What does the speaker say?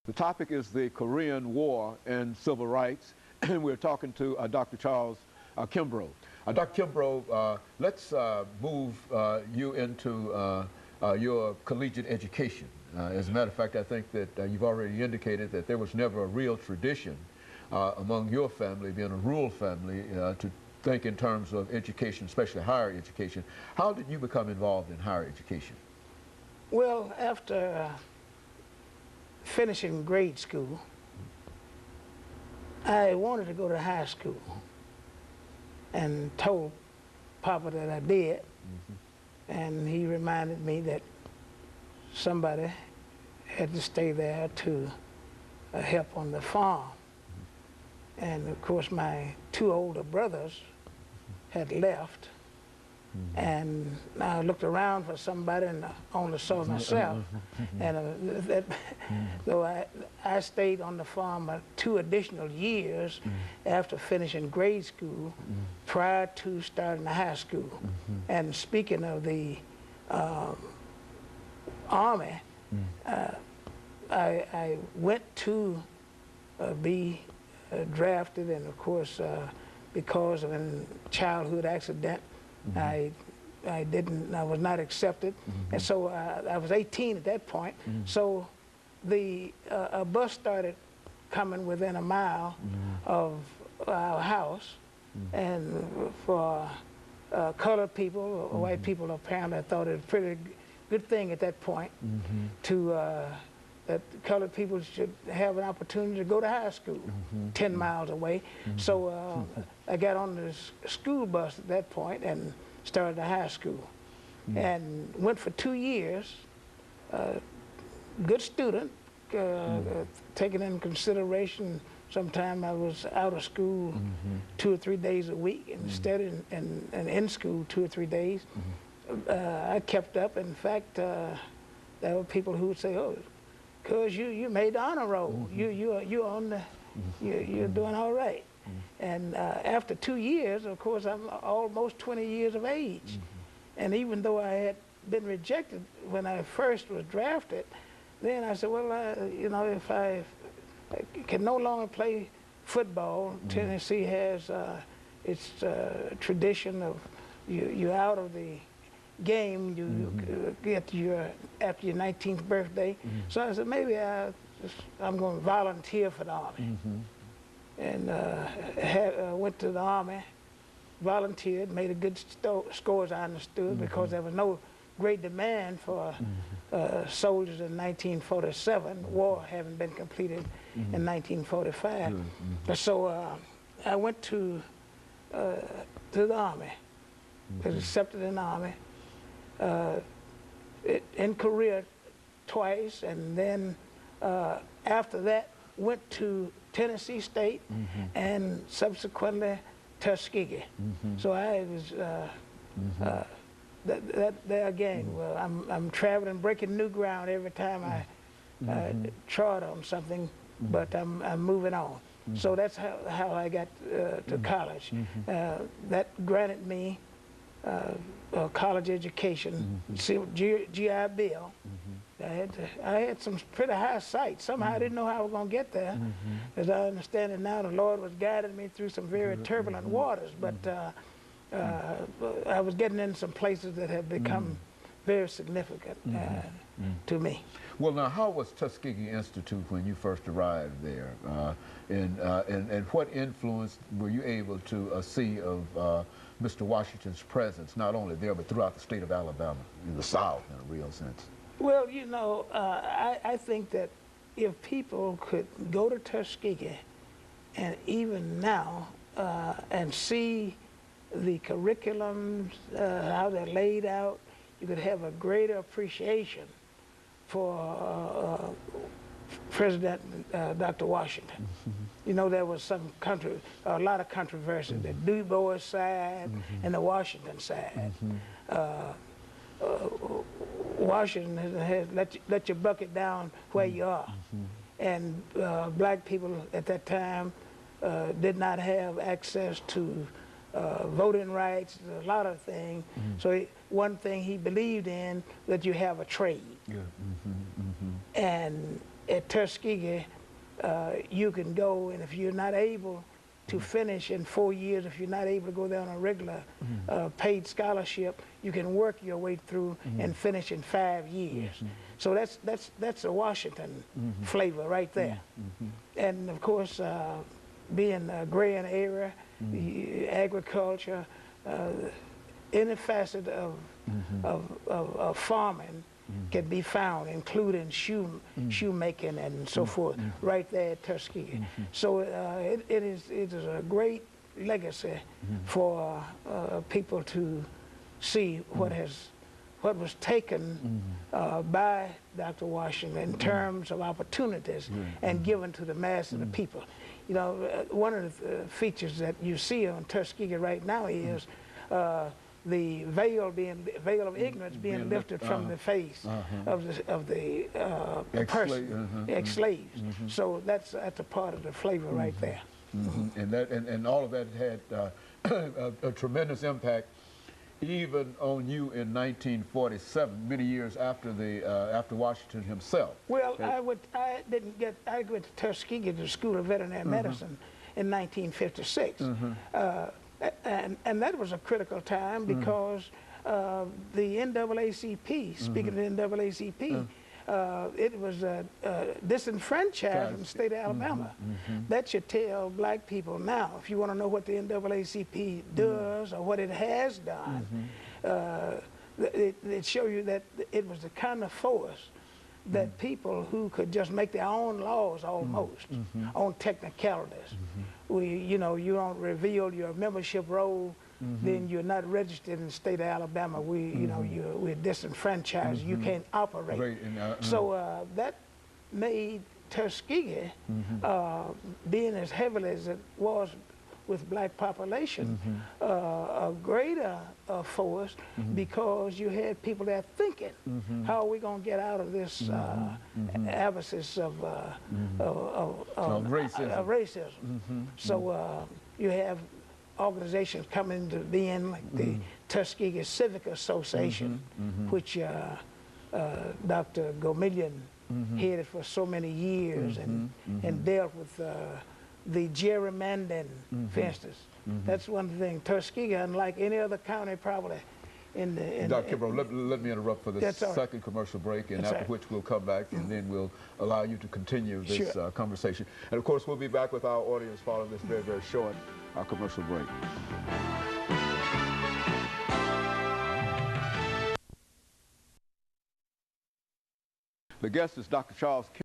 The topic is the Korean War and civil rights, and we're talking to Dr. Charles Kimbrough. Dr. Kimbrough, let's move you into your collegiate education. As a matter of fact, I think that you've already indicated that there was never a real tradition among your family, being a rural family, to think in terms of education, especially higher education. How did you become involved in higher education? Well, after finishing grade school, I wanted to go to high school and told Papa that I did. And he reminded me that somebody had to stay there to help on the farm. And of course my two older brothers had left. And I looked around for somebody and I only saw myself. And though I stayed on the farm 2 additional years after finishing grade school prior to starting the high school. And speaking of the Army, I went to be drafted, and of course because of a childhood accident, I was not accepted, and so I was 18 at that point. So a bus started coming within a mile of our house, and for colored people, or white people apparently, I thought it was a pretty good thing at that point to that colored people should have an opportunity to go to high school 10 miles away. So I got on the school bus at that point and started the high school. And went for 2 years, good student, taking in consideration sometime I was out of school 2 or 3 days a week instead and in school 2 or 3 days. I kept up. In fact, there were people who would say, "Oh, cuz you made the honor roll. You're on the you're doing all right." And after 2 years, of course, I'm almost 20 years of age. And even though I had been rejected when I first was drafted, then I said, well, you know, if I can no longer play football, Tennessee has its tradition of you're out of the game, you get after your 19th birthday. So I said, maybe I'm going to volunteer for the Army. And went to the Army, volunteered, made a good score as I understood, because there was no great demand for soldiers in 1947, war having been completed in 1945. So I went to the Army, was accepted in the Army, in Korea twice, and then after that went to Tennessee State and subsequently Tuskegee. So I was there again. Well, I'm traveling, breaking new ground every time I chart on something, but I'm moving on. So that's how I got to college. That granted me a college education, GI Bill. I had some pretty high sights. Somehow I didn't know how I was going to get there. As I understand it now, the Lord was guiding me through some very turbulent waters, but I was getting in some places that have become very significant to me. Well, now, how was Tuskegee Institute when you first arrived there? And what influence were you able to see of Mr. Washington's presence, not only there, but throughout the state of Alabama, in the South, in a real sense? Well, you know, I think that if people could go to Tuskegee, and even now, and see the curriculums, how they're laid out, you could have a greater appreciation for President Dr. Washington. You know, there was a lot of controversy, the Du Bois side and the Washington side. Washington has let you bucket down where you are. And black people at that time did not have access to voting rights, a lot of things. So one thing he believed in, that you have a trade. And at Tuskegee, you can go, and if you're not able to finish in 4 years, if you're not able to go there on a regular paid scholarship, you can work your way through and finish in 5 years. So that's a Washington flavor right there. And of course, being a Agrarian area, agriculture, any facet of farming can be found, including shoemaking and so forth, right there at Tuskegee. So it is a great legacy for people to see what was taken by Dr. Washington in terms of opportunities and given to the mass of the people. You know, one of the features that you see on Tuskegee right now is the veil of ignorance being lifted from the face of the ex-slaves. So that's a part of the flavor right there. And all of that had a tremendous impact, even on you in 1947, many years after after Washington himself. Well, I went to Tuskegee to the School of Veterinary Medicine in 1956. And that was a critical time because the NAACP, speaking of the NAACP, it was disenfranchised in the state of Alabama. That should tell black people now, if you want to know what the NAACP does or what it has done, it shows you that it was the kind of force that people who could just make their own laws almost on technicalities. You know, you don't reveal your membership roll, then you're not registered in the state of Alabama. We're disenfranchised. You can't operate. So that made Tuskegee, being as heavily as it was with black population, a greater force because you had people there thinking, how are we going to get out of this abscess of racism? So you have organizations coming into being like the Tuskegee Civic Association, which Dr. Gomillion headed for so many years and dealt with the gerrymandering, for instance. That's one thing. Tuskegee, unlike any other county probably in the... Dr. Kimbrough, let me interrupt for this second commercial break, and after which we'll come back and then we'll allow you to continue this conversation. And of course, we'll be back with our audience following this very, very short commercial break. The guest is Dr. Charles Kimbrough.